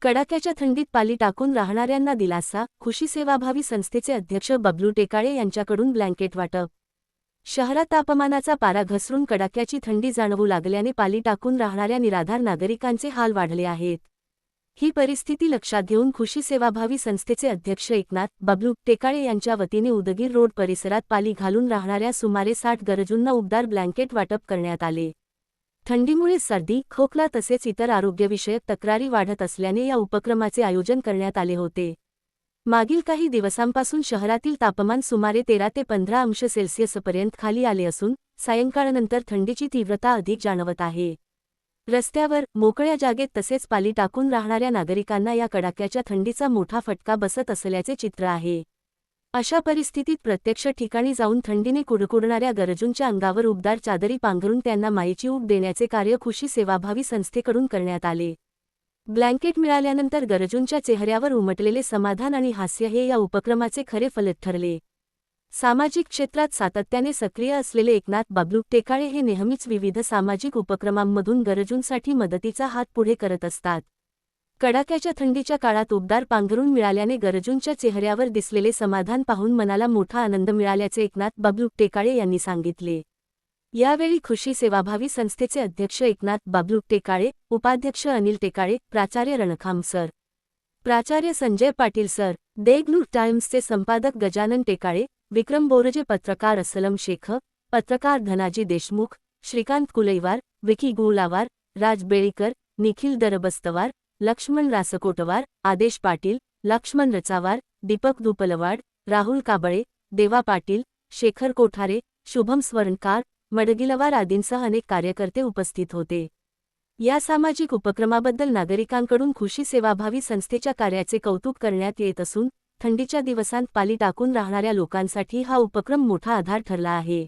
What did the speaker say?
कडाक्याच्या थंडीत पाली टाकून राहणाऱ्यांना दिलासा, खुशी सेवाभावी संस्थेचे अध्यक्ष बबलू टेकाळे यांच्याकडून ब्लँकेट वाटप. शहरात तापमानाचा पारा घसरून कडाक्याची थंडी जाणवू लागल्याने पाली टाकून राहणाऱ्या निराधार नागरिकांचे हाल वाढले आहेत. ही परिस्थिती लक्षात घेऊन खुशी सेवाभावी संस्थेचे अध्यक्ष एकनाथ बबलू टेकाळे यांच्या वतीने उदगीर रोड परिसरात पाली घालून राहणाऱ्या सुमारे 60 गरजूंना उबदार ब्लँकेट वाटप करण्यात आले. थंडीमुळे सर्दी, खोकला तसेच इतर आरोग्यविषयक तक्रारी वाढत असल्याने या उपक्रमाचे आयोजन करण्यात आले होते. मागील काही दिवसांपासून शहरातील तापमान सुमारे 13 ते 15 अंश सेल्सिअसपर्यंत खाली आले असून सायंकाळनंतर थंडीची तीव्रता अधिक जाणवत आहे. रस्त्यावर, मोकळ्या जागेत तसेच पाली टाकून राहणाऱ्या नागरिकांना या कडाक्याच्या थंडीचा मोठा फटका बसत असल्याचे चित्र आहे. अशा परिस्थितीत प्रत्यक्ष ठिकाणी जाऊन थंडीने कुडकुडणाऱ्या गरजूंच्या अंगावर उबदार चादरी पांघरून त्यांना मायेची ऊब देण्याचे कार्य खुशी सेवाभावी संस्थेकडून करण्यात आले. ब्लँकेट मिळाल्यानंतर गरजूंच्या चेहऱ्यावर उमटलेले समाधान आणि हास्य हे या उपक्रमाचे खरे फलित ठरले. सामाजिक क्षेत्रात सातत्याने सक्रिय असलेले एकनाथ बबलू टेकाळे हे नेहमीच विविध सामाजिक उपक्रमांमधून गरजूंसाठी मदतीचा हात पुढे करत असतात. कडाक्याच्या थंडीच्या काळात उबदार पांघरून मिळाल्याने गरजूंच्या चेहऱ्यावर दिसलेले समाधान पाहून मनाला मोठा आनंद मिळाल्याचे एकनाथ बबलू टेकाळे यांनी सांगितले. यावेळी खुशी सेवाभावी संस्थेचे अध्यक्ष एकनाथ बबलू टेकाळे, उपाध्यक्ष अनिल टेकाळे, प्राचार्य रणखाम सर, प्राचार्य संजय पाटील सर, देगलूर टाइम्सचे संपादक गजानन टेकाळे, विक्रम बोरजे, पत्रकार असलम शेख, पत्रकार धनाजी देशमुख, श्रीकांत कुलैवार, विकी गुलावार, राज बेळीकर, निखिल दरबस्तवार, लक्ष्मण रासकोटवार, आदेश पाटील, लक्ष्मण रचावार, दीपक दुपलवाड, राहुल काबळे, देवा पाटील, शेखर कोठारे, शुभम स्वर्णकार, मडगिलवार आदींसह अनेक कार्यकर्ते उपस्थित होते. या सामाजिक उपक्रमाबद्दल नागरिकांकडून खुशी सेवाभावी संस्थेच्या कार्याचे कौतुक करण्यात येत असून थंडीच्या दिवसांत पाली टाकून राहणाऱ्या लोकांसाठी हा उपक्रम मोठा आधार ठरला आहे.